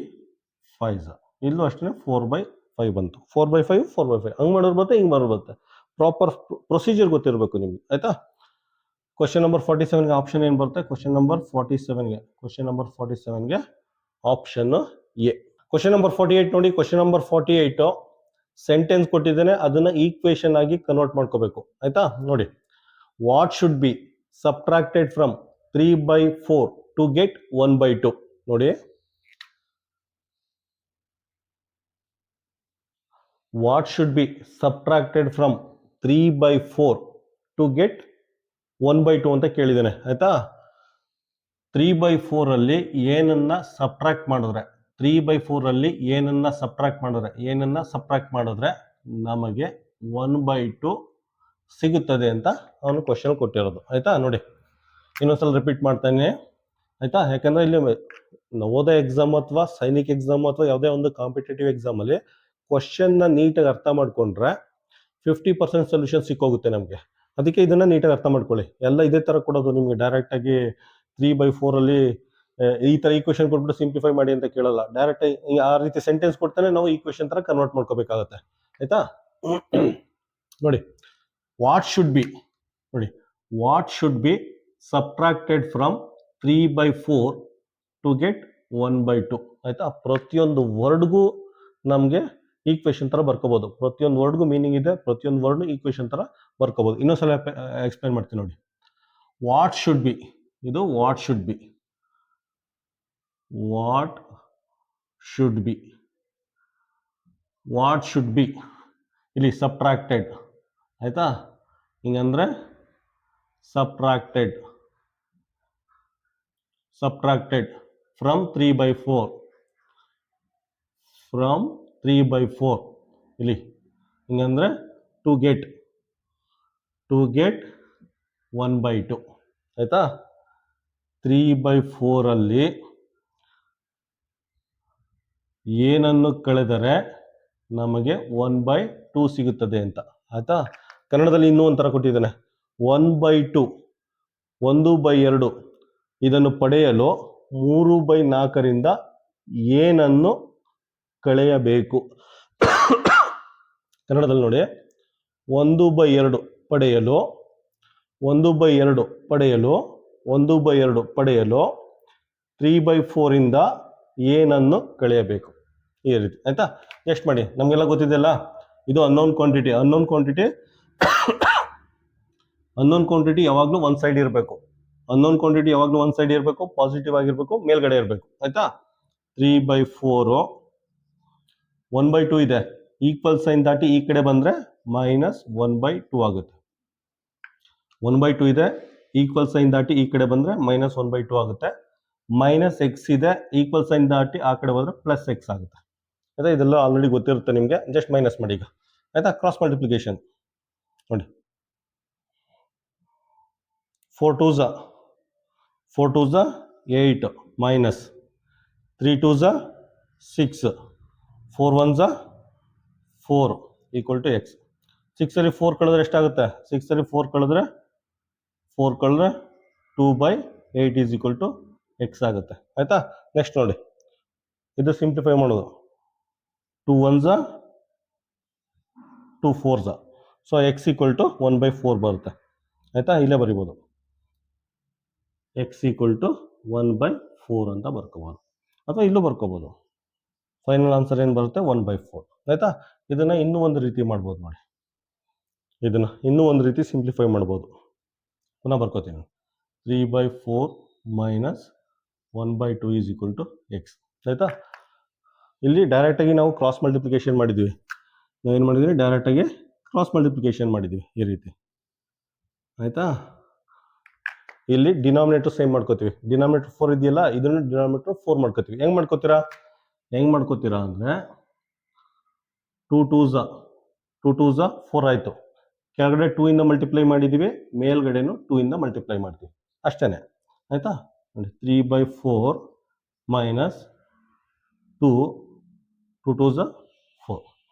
[SPEAKER 1] 5s. ಇಲ್ಲೂ ಅಷ್ಟೇ 4/5 ಬಂತು. 4/5 4/5 ಹಂಗೆ ಮಾಡೋರು ಬರುತ್ತೆ, ಹಿಂಗೆ ಮಾಡೋರು ಬರುತ್ತೆ. ಪ್ರಾಪರ್ ಪ್ರೊಸೀಜರ್ ಗೊತ್ತಿರಬೇಕು ನಿಮಗೆ ಆಯಿತಾ. ಕ್ವಶನ್ ನಂಬರ್ 47ಗೆ ಆಪ್ಷನ್ ಏನು ಬರುತ್ತೆ? ಕ್ವಶನ್ ನಂಬರ್ 47ಗೆ ಆಪ್ಷನ್ ಎ. ಕ್ವಶನ್ ನಂಬರ್ 48 ನೋಡಿ. ಕ್ವಶನ್ ನಂಬರ್ 48 ಸೆಂಟೆನ್ಸ್ ಕೊಟ್ಟಿದ್ದೇನೆ, ಅದನ್ನು ಈಕ್ವೇಷನ್ ಆಗಿ ಕನ್ವರ್ಟ್ ಮಾಡ್ಕೋಬೇಕು ಆಯಿತಾ. ನೋಡಿ, what should be subtracted from 3/4 to get 1/2. ನೋಡಿ, what should be subtracted from 3/4 to get 1/2 ಅಂತ ಕೇಳಿದ್ದೇನೆ ಆಯಿತಾ. 3/4 ಏನನ್ನ ಸಬ್ಟ್ರಾಕ್ಟ್ ಮಾಡಿದ್ರೆ 3/4 ಏನನ್ನ ಸಬ್ಟ್ರಾಕ್ಟ್ ಮಾಡಿದ್ರೆ ನಮಗೆ 1/2 ಸಿಗುತ್ತದೆ ಅಂತ ಅವನು ಕ್ವಶನ್ ಕೊಟ್ಟಿರೋದು. ಆಯ್ತಾ, ನೋಡಿ ಇನ್ನೊಂದ್ಸಲ ರಿಪೀಟ್ ಮಾಡ್ತಾನೆ. ಆಯ್ತಾ, ಯಾಕಂದ್ರೆ ಇಲ್ಲಿ ನವೋದಯ ಎಕ್ಸಾಮ್ ಅಥವಾ ಸೈನಿಕ್ ಎಕ್ಸಾಮ್ ಅಥವಾ ಯಾವುದೇ ಒಂದು ಕಾಂಪಿಟೇಟಿವ್ ಎಕ್ಸಾಮ್ ಅಲ್ಲಿ ಕ್ವಶನ್ ನ ನೀಟಾಗಿ ಅರ್ಥ ಮಾಡ್ಕೊಂಡ್ರೆ 50% ಸೊಲ್ಯೂಷನ್ ಸಿಕ್ಕೋಗುತ್ತೆ ನಮಗೆ. ಅದಕ್ಕೆ ಇದನ್ನ ನೀಟಾಗಿ ಅರ್ಥ ಮಾಡ್ಕೊಳ್ಳಿ. ಎಲ್ಲ ಇದೇ ತರ ಕೊಡೋದು ನಿಮ್ಗೆ, ಡೈರೆಕ್ಟ್ ಆಗಿ 3/4 ಈ ತರ ಈಕ್ವೇಶನ್ ಕೊಟ್ಬಿಟ್ಟು ಸಿಂಪ್ಲಿಫೈ ಮಾಡಿ ಅಂತ ಕೇಳಲ್ಲ. ಡೈರೆಕ್ಟ್ ಆ ರೀತಿ ಸೆಂಟೆನ್ಸ್ ಕೊಡ್ತಾನೆ, ನಾವು ಈಕ್ವೇಶನ್ ತರ ಕನ್ವರ್ಟ್ ಮಾಡ್ಕೋಬೇಕಾಗತ್ತೆ. ಆಯ್ತಾ, ನೋಡಿ what should be subtracted from 3/4 to get 1/2. ಆಯ್ತಾ, ಪ್ರತಿಯೊಂದು ವರ್ಡ್ಗೂ ನಮಗೆ ಈಕ್ವೇಶನ್ ತರ ಬರ್ಕೋಬಹುದು. ಪ್ರತಿಯೊಂದು ವರ್ಡ್ಗೂ ಮೀನಿಂಗ್ ಇದೆ, ಪ್ರತಿಯೊಂದು ವರ್ಡ್ ಈಕ್ವೇಶನ್ ತರ ಬರ್ಕೋಬಹುದು. ಇನ್ನೊಂದ್ಸಲ ಎಕ್ಸ್ಪ್ಲೈನ್ ಮಾಡ್ತೀನಿ ನೋಡಿ. ವಾಟ್ ಶುಡ್ ಬಿ, ಇದು ವಾಟ್ ಶುಡ್ ಬಿ ಇಲ್ಲಿ ಸಬ್ಟ್ರಾಕ್ಟೆಡ್. ಆಯ್ತಾ, ಹಿಂಗಂದ್ರೆ ಸಬ್ಟ್ರಾಕ್ಟೆಡ್ ಫ್ರಮ್ 3/4 ಇಲ್ಲಿ ಹಿಂಗಂದ್ರೆ ಟು ಗೆಟ್ 1/2. ಆಯ್ತಾ, 3/4 ಏನನ್ನು ಕಳೆದರೆ ನಮಗೆ 1/2 ಸಿಗುತ್ತದೆ ಅಂತ. ಆಯ್ತಾ, ಕನ್ನಡದಲ್ಲಿ ಇನ್ನೂ ಒಂಥರ ಕೊಟ್ಟಿದ್ದಾನೆ. 1/2 1/2 ಇದನ್ನು ಪಡೆಯಲು 3/4 ಏನನ್ನು ಕಳೆಯಬೇಕು. ಕನ್ನಡದಲ್ಲಿ ನೋಡಿ, 1/2 ಪಡೆಯಲು 3/4 ಏನನ್ನು ಕಳೆಯಬೇಕು, ಈ ರೀತಿ. ಆಯ್ತಾ, ನೆಕ್ಸ್ಟ್ ಮಾಡಿ. ನಮಗೆಲ್ಲ ಗೊತ್ತಿದೆಯಲ್ಲ, ಇದು ಅನ್ನೋನ್ ಕ್ವಾಂಟಿಟಿ ಯಾವಾಗಲೂ ಒನ್ ಸೈಡ್ ಇರಬೇಕು. ಪಾಸಿಟಿವ್ ಆಗಿರ್ಬೇಕು, ಮೇಲ್ಗಡೆ ಇರಬೇಕು. ಆಯ್ತಾ, 3/4 1/2 ಇದೆ, ಈಕ್ವಲ್ ಸೈನ್ ದಾಟಿ ಈ ಕಡೆ ಬಂದ್ರೆ -1/2 ಆಗುತ್ತೆ. 1/2 ಇದೆ, ಈಕ್ವಲ್ ಸೈನ್ ದಾಟಿ ಈ ಕಡೆ ಬಂದ್ರೆ -1/2 ಆಗುತ್ತೆ. -x ಇದೆ, ಈಕ್ವಲ್ ಸೈನ್ ದಾಟಿ ಆ ಕಡೆ ಬಂದ್ರೆ +x ಆಗುತ್ತೆ. ಆಯ್ತಾ, ಇದೆಲ್ಲ ಆಲ್ರೆಡಿ ಗೊತ್ತಿರುತ್ತೆ ನಿಮಗೆ, ಜಸ್ಟ್ ಮೈನಸ್ ಮಾಡಿ ಈಗ. ಆಯ್ತಾ, ಕ್ರಾಸ್ ಮಲ್ಟಿಪ್ಲಿಕೇಶನ್ ನೋಡಿ. 4 2s 8 minus 3 2s 6 4 1s 4 equal to x. 6 ಅಲ್ಲಿ 4 ಕಳೆದ್ರೆ ಎಷ್ಟಾಗುತ್ತೆ? 6 ಅಲ್ಲಿ 4 ಕಳೆದ್ರೆ 2/8 is equal to x ಆಗುತ್ತೆ. ಆಯ್ತಾ, ನೆಕ್ಸ್ಟ್ ನೋಡಿ, ಇದು ಸಿಂಪ್ಲಿಫೈ ಮಾಡೋದು. 2 1s 2 4s, so x equal to 1/4 ಬರುತ್ತೆ. ಆಯ್ತಾ, ಇಲ್ಲೇ ಬರಿಬೋದು, x equal to 1/4 ಅಂತ ಬರ್ಕೋಬೋದು, ಅಥವಾ ಇಲ್ಲೂ ಬರ್ಕೋಬೋದು. ಫೈನಲ್ ಆನ್ಸರ್ ಏನು ಬರುತ್ತೆ? 1/4. ಆಯ್ತಾ, ಇದನ್ನ ಇನ್ನೂ ಒಂದು ರೀತಿ ಮಾಡ್ಬೋದು ನೋಡಿ. ಇದನ್ನ ಇನ್ನೂ ಒಂದು ರೀತಿ ಸಿಂಪ್ಲಿಫೈ ಮಾಡ್ಬೋದು. ಪುನಃ ಬರ್ಕೋತೀನಿ. 3/4 minus 1/2 is equal to x. ಆಯ್ತಾ, ಇಲ್ಲಿ ಡೈರೆಕ್ಟಾಗಿ ನಾವು ಕ್ರಾಸ್ ಮಲ್ಟಿಪ್ಲಿಕೇಶನ್ ಮಾಡಿದ್ವಿ. ನಾವೇನು ಮಾಡಿದ್ವಿ? ಡೈರೆಕ್ಟಾಗಿ ಕ್ರಾಸ್ ಮಲ್ಟಿಪ್ಲಿಕೇಶನ್ ಮಾಡಿದ್ವಿ ಈ ರೀತಿ. ಆಯ್ತಾ, ಇಲ್ಲಿ ಡಿನಾಮಿನೇಟರ್ ಸೇಮ್ ಮಾಡ್ಕೋತೀವಿ. ಡಿನಾಮಿನೇಟರ್ 4 ಇದೆಯಲ್ಲ, ಇದನ್ನು ಡಿನಾಮಿನೇಟರ್ 4 ಮಾಡ್ಕೋತೀವಿ. ಹೆಂಗ್ ಮಾಡ್ಕೋತೀರಾ ಅಂದ್ರೆ 2 2s 4 ಆಯ್ತು. ಕೆಳಗಡೆ 2 ಇಂದ ಮಲ್ಟಿಪ್ಲೈ ಮಾಡಿದೀವಿ, ಮೇಲ್ಗಡೆನು 2 ಇಂದ ಮಲ್ಟಿಪ್ಲೈ ಮಾಡ್ತೀವಿ, ಅಷ್ಟೇನೆ. ಆಯ್ತಾ, ನೋಡಿ 3/4 ಮೈನಸ್ 2 2s 4.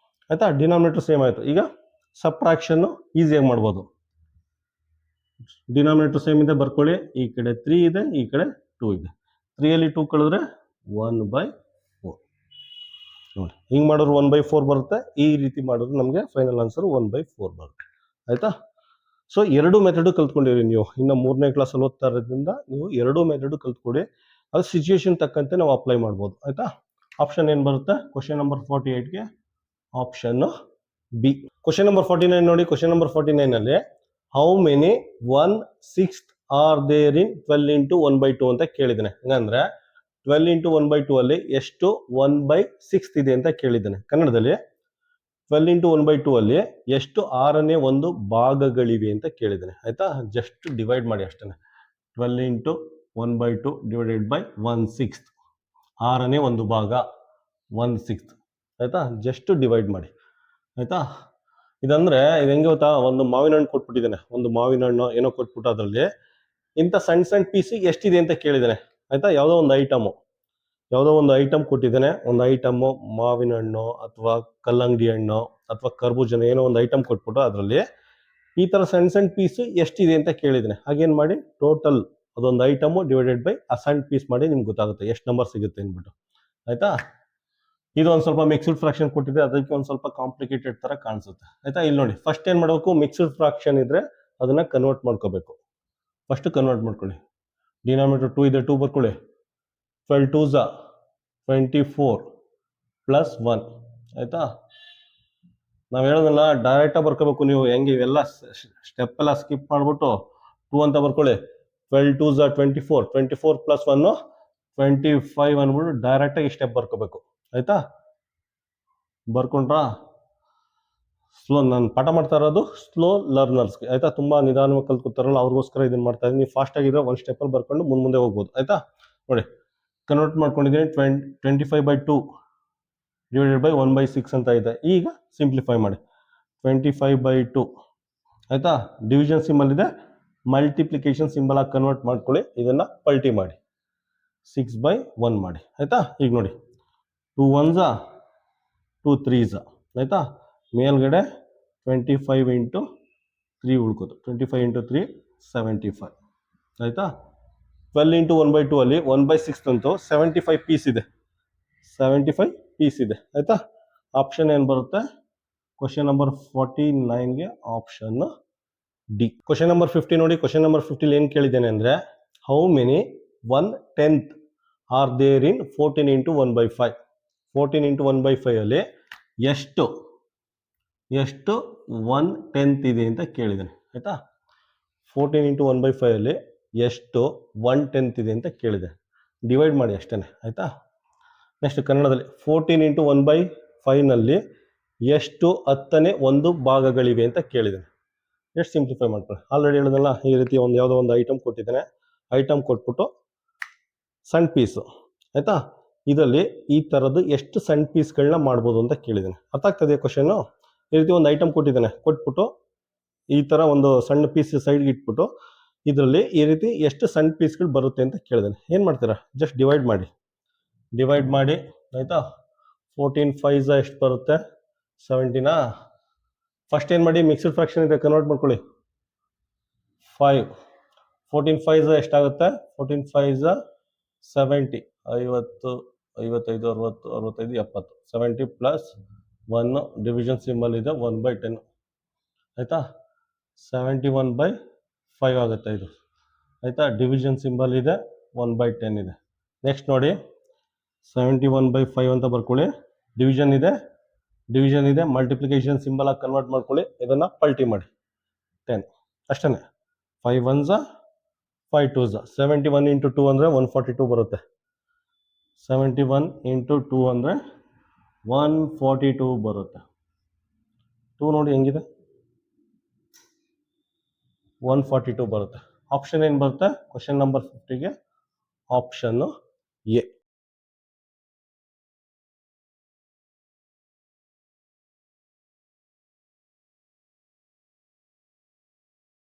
[SPEAKER 1] ಆಯ್ತಾ, ಡಿನಾಮಿನೇಟರ್ ಸೇಮ್ ಆಯ್ತು. ಈಗ ಸಬ್ಟ್ರಾಕ್ಷನ್ ಈಸಿಯಾಗಿ ಮಾಡ್ಬೋದು. ಡಿನಾಮಿನೇಟರ್ ಸೇಮ್ ಇದೆ, ಬರ್ಕೊಳ್ಳಿ. ಈ ಕಡೆ 3 ಇದೆ, ಈ ಕಡೆ 2 ಇದೆ. 3 ಅಲ್ಲಿ 2 ಕಳೆದ್ರೆ 1/4. ನೋಡಿ, ಹಿಂಗೆ ಮಾಡೋರು 1/4 ಬರುತ್ತೆ. ಈ ರೀತಿ ಮಾಡಿದ್ರೆ ನಮಗೆ ಫೈನಲ್ ಆನ್ಸರ್ 1/4 ಬರುತ್ತೆ. ಆಯ್ತಾ, ಸೊ ಎರಡು ಮೆಥಡು ಕಲ್ತ್ಕೊಂಡಿರಿ ನೀವು. ಇನ್ನು 3ನೇ ಕ್ಲಾಸಲ್ಲಿ ಓದ್ತಾ ಇರೋದ್ರಿಂದ ನೀವು ಎರಡು ಮೆಥಡು ಕಲ್ತ್ಕೊಡಿ. ಅದು ಸಿಚುಯೇಷನ್ ತಕ್ಕಂತೆ ನಾವು ಅಪ್ಲೈ ಮಾಡ್ಬೋದು. ಆಯ್ತಾ, ಆಪ್ಷನ್ ಏನು ಬರುತ್ತೆ? ಕ್ವಶನ್ ನಂಬರ್ 48ಗೆ ಆಪ್ಷನ್ ಬಿ. ಕ್ವಶನ್ ನಂಬರ್ 49 ನೋಡಿ. ಕ್ವಶನ್ ನಂಬರ್ 49 ಅಲ್ಲಿ how many 1/6 are there in 12 into 1/2 ಅಂತ ಕೇಳಿದ್ದಾನೆ. ಹಂಗಂದ್ರೆ 12 into 1/2 ಅಲ್ಲಿ ಎಷ್ಟು 1/6 ಇದೆ ಅಂತ ಕೇಳಿದ್ದಾನೆ. ಕನ್ನಡದಲ್ಲಿ 12 into 1/2 ಅಲ್ಲಿ ಎಷ್ಟು 6ನೇ ಒಂದು ಭಾಗಗಳಿವೆ ಅಂತ ಕೇಳಿದ್ದಾನೆ. ಆಯ್ತಾ, ಜಸ್ಟ್ ಡಿವೈಡ್ ಮಾಡಿ ಅಷ್ಟೇ. 12 into 1/2 ಡಿವೈಡೆಡ್ ಬೈ 1/6 6ನೇ ಒಂದು ಭಾಗ 1/6 ಆಯಿತಾ. ಜಸ್ಟ್ ಡಿವೈಡ್ ಮಾಡಿ ಆಯಿತಾ. ಇದಂದರೆ ಇದು ಹೆಂಗೆ ಗೊತ್ತಾ, ಒಂದು ಮಾವಿನ ಹಣ್ಣು ಕೊಟ್ಬಿಟ್ಟಿದ್ದಾನೆ, ಒಂದು ಮಾವಿನ ಹಣ್ಣು ಏನೋ ಕೊಟ್ಬಿಟ್ಟು ಅದರಲ್ಲಿ ಇಂಥ ಸಣ್ಣ ಸಣ್ಣ ಪೀಸಿಗೆ ಎಷ್ಟಿದೆ ಅಂತ ಕೇಳಿದ್ದಾನೆ ಆಯಿತಾ. ಯಾವುದೋ ಒಂದು ಐಟಮ್ ಕೊಟ್ಟಿದ್ದಾನೆ, ಒಂದು ಐಟಮ್ಮು ಮಾವಿನ ಹಣ್ಣು ಅಥವಾ ಕಲ್ಲಂಗಡಿ ಹಣ್ಣು ಅಥವಾ ಕರ್ಬೂಜನ ಏನೋ ಒಂದು ಐಟಮ್ ಕೊಟ್ಬಿಟ್ಟು ಅದರಲ್ಲಿ ಈ ಥರ ಸಣ್ಣ ಸಣ್ಣ ಪೀಸು ಎಷ್ಟಿದೆ ಅಂತ ಕೇಳಿದ್ದಾನೆ. ಹಾಗೇನು ಮಾಡಿ ಟೋಟಲ್ ಅದೊಂದು ಐಟಮು ಡಿವೈಡೆಡ್ ಬೈ ಆ ಸಣ್ಣ ಪೀಸ್ ಮಾಡಿ ನಿಮ್ಗೆ ಗೊತ್ತಾಗುತ್ತೆ ಎಷ್ಟು ನಂಬರ್ ಸಿಗುತ್ತೆ ಅಂದ್ಬಿಟ್ಟು ಆಯಿತಾ. ಇದು ಒಂದು ಸ್ವಲ್ಪ ಮಿಕ್ಸ್ಡ್ ಫ್ರಾಕ್ಷನ್ ಕೊಟ್ಟಿದೆ, ಅದಕ್ಕೆ ಒಂದು ಸ್ವಲ್ಪ ಕಾಂಪ್ಲಿಕೇಟೆಡ್ ಥರ ಕಾಣಿಸುತ್ತೆ ಆಯಿತಾ. ಇಲ್ಲಿ ನೋಡಿ, ಫಸ್ಟ್ ಏನು ಮಾಡಬೇಕು, ಮಿಕ್ಸ್ಡ್ ಫ್ರಾಕ್ಷನ್ ಇದ್ದರೆ ಅದನ್ನು ಕನ್ವರ್ಟ್ ಮಾಡ್ಕೋಬೇಕು. ಫಸ್ಟ್ ಕನ್ವರ್ಟ್ ಮಾಡ್ಕೊಳ್ಳಿ. ಡಿನಾಮಿನೇಟರ್ 2 ಇದೆ, 2 ಬರ್ಕೊಳ್ಳಿ. 12 2s 24 ಪ್ಲಸ್ 1 ಆಯಿತಾ. ನಾವು ಹೇಳೋದಲ್ಲ ಡೈರೆಕ್ಟಾಗಿ ಬರ್ಕೋಬೇಕು. ನೀವು ಹೆಂಗೆ ಇವೆಲ್ಲ ಸ್ಟೆಪ್ ಎಲ್ಲ ಸ್ಕಿಪ್ ಮಾಡಿಬಿಟ್ಟು 2 ಅಂತ ಬರ್ಕೊಳ್ಳಿ. 12 2s 24 24 ಪ್ಲಸ್ 1 25 ಅಂದ್ಬಿಟ್ಟು ಡೈರೆಕ್ಟಾಗಿ ಸ್ಟೆಪ್ ಬರ್ಕೋಬೇಕು ಆಯಿತಾ. ಬರ್ಕೊಂಡ್ರಾ? ನಾನು ಪಾಠ ಮಾಡ್ತಾ ಇರೋದು ಸ್ಲೋ ಲರ್ನರ್ಸ್ಗೆ ಆಯಿತಾ. ತುಂಬ ನಿಧಾನವಾಗಿ ಕಲ್ತ್ಕೊತಾರಲ್ಲ ಅವ್ರಿಗೋಸ್ಕರ ಇದನ್ನು ಮಾಡ್ತಾ ಇದ್ದೀನಿ. ನೀವು ಫಾಸ್ಟಾಗಿದ್ರೆ ಒಂದು ಸ್ಟೆಪ್ಪಲ್ಲಿ ಬರ್ಕೊಂಡು ಮುಂದೆ ಹೋಗ್ಬೋದು ಆಯಿತಾ. ನೋಡಿ, ಕನ್ವರ್ಟ್ ಮಾಡ್ಕೊಂಡಿದ್ದೀನಿ. 25/2 ಡಿವೈಡೆಡ್ ಬೈ 1/6 ಅಂತ ಇದೆ. ಈಗ ಸಿಂಪ್ಲಿಫೈ ಮಾಡಿ. 25/2 ಆಯಿತಾ. ಡಿವಿಷನ್ ಸಿಂಬಲ್ ಇದೆ, ಮಲ್ಟಿಪ್ಲಿಕೇಶನ್ ಸಿಂಬಲ್ ಆಗಿ ಕನ್ವರ್ಟ್ ಮಾಡ್ಕೊಳ್ಳಿ. ಇದನ್ನು ಪಲ್ಟಿ ಮಾಡಿ 6/1 ಮಾಡಿ ಆಯಿತಾ. ಈಗ ನೋಡಿ, 2 1s 2 3s ಆಯಿತಾ. ಮೇಲ್ಗಡೆ 25 × 3 ಉಳ್ಕೋದು. 25 × 3 75 ಆಯಿತಾ. 12 × 1/2 ಅಲ್ಲಿ 1/6 ಅಂತೂ 75 ಪೀಸ್ ಇದೆ, 75 ಪೀಸ್ ಇದೆ ಆಯಿತಾ. ಆಪ್ಷನ್ ಏನು ಬರುತ್ತೆ? ಕ್ವಶನ್ ನಂಬರ್ 49ಗೆ ಆಪ್ಷನ್ ಡಿ. ಕ್ವಶನ್ ನಂಬರ್ 50 ನೋಡಿ. ಕ್ವಶನ್ ನಂಬರ್ 50 ಏನು ಕೇಳಿದ್ದೇನೆ ಅಂದರೆ, how many 1/10 are there in 14 × 1/5. 14 × 1/5 ಅಲ್ಲಿ ಎಷ್ಟು 1/10 ಇದೆ ಅಂತ ಕೇಳಿದ್ದಾನೆ ಆಯಿತಾ. 14 × 1/5 ಅಲ್ಲಿ ಎಷ್ಟು 1/10 ಇದೆ ಅಂತ ಕೇಳಿದೆ. ಡಿವೈಡ್ ಮಾಡಿ ಅಷ್ಟೇ ಆಯಿತಾ. ನೆಕ್ಸ್ಟ್ ಕನ್ನಡದಲ್ಲಿ 14 × 1/5ನಲ್ಲಿ ಎಷ್ಟು 10ನೇ ಒಂದು ಭಾಗಗಳಿವೆ ಅಂತ ಕೇಳಿದ್ದಾನೆ. ಎಷ್ಟು ಸಿಂಪ್ಲಿಫೈ ಮಾಡ್ಕೊಳ್ಳಿ. ಆಲ್ರೆಡಿ ಹೇಳಿದ್ನಲ್ಲ, ಈ ರೀತಿ ಯಾವುದೋ ಒಂದು ಐಟಮ್ ಕೊಟ್ಟಿದ್ದಾನೆ. ಐಟಮ್ ಕೊಟ್ಬಿಟ್ಟು ಸಣ್ಣ ಪೀಸು ಆಯಿತಾ. ಇದರಲ್ಲಿ ಈ ಥರದ್ದು ಎಷ್ಟು ಸಣ್ಣ ಪೀಸ್ಗಳನ್ನ ಮಾಡ್ಬೋದು ಅಂತ ಕೇಳಿದ್ದಾನೆ. ಅರ್ಥ ಆಗ್ತದೆ ಕ್ವಶನ್ನು? ಈ ರೀತಿ ಒಂದು ಐಟಮ್ ಕೊಟ್ಟಿದ್ದಾನೆ, ಕೊಟ್ಬಿಟ್ಟು ಈ ಥರ ಒಂದು ಸಣ್ಣ ಪೀಸ್ ಸೈಡ್ಗೆ ಇಟ್ಬಿಟ್ಟು ಇದರಲ್ಲಿ ಈ ರೀತಿ ಎಷ್ಟು ಸಣ್ಣ ಪೀಸ್ಗಳು ಬರುತ್ತೆ ಅಂತ ಕೇಳಿದ್ದಾನೆ. ಏನು ಮಾಡ್ತೀರಾ? ಜಸ್ಟ್ ಡಿವೈಡ್ ಮಾಡಿ ಆಯಿತಾ. 14 5s ಎಷ್ಟು ಬರುತ್ತೆ? 17. ಫಸ್ಟ್ ಏನು ಮಾಡಿ, ಮಿಕ್ಸ್ಡ್ ಫ್ರಾಕ್ಷನ್ ಇದೆ, ಕನ್ವರ್ಟ್ ಮಾಡ್ಕೊಳ್ಳಿ. 5 14 5s ಎಷ್ಟಾಗುತ್ತೆ? 14 5s 70 50 55 60 65 70 70 ಪ್ಲಸ್ 1 ಡಿವಿಷನ್ ಸಿಂಬಲ್ ಇದೆ 1/10 ಆಯಿತಾ. 71/5 ಆಗುತ್ತೆ ಇದು ಆಯಿತಾ. ಡಿವಿಷನ್ ಸಿಂಬಲ್ ಇದೆ 1/10 ಇದೆ. ನೆಕ್ಸ್ಟ್ ನೋಡಿ, 71/5 ಅಂತ ಬರ್ಕೊಳ್ಳಿ. ಡಿವಿಷನ್ ಇದೆ ಮಲ್ಟಿಪ್ಲಿಕೇಶನ್ ಸಿಂಬಲ್ ಆಗಿ ಕನ್ವರ್ಟ್ ಮಾಡ್ಕೊಳ್ಳಿ. ಇದನ್ನು ಪಲ್ಟಿ ಮಾಡಿ 10 ಅಷ್ಟೇ. 5 1s 5 2s 71 × 2 ಅಂದರೆ 142 ಬರುತ್ತೆ. 71 × 2 ಅಂದರೆ 142 ಬರುತ್ತೆ. 2 ನೋಡಿ ಹೆಂಗಿದೆ, 142 ಬರುತ್ತೆ. ಆಪ್ಷನ್ ಏನು ಬರುತ್ತೆ ಕ್ವಶನ್ ನಂಬರ್ 50ಗೆ? ಆಪ್ಷನ್ನು ಎ.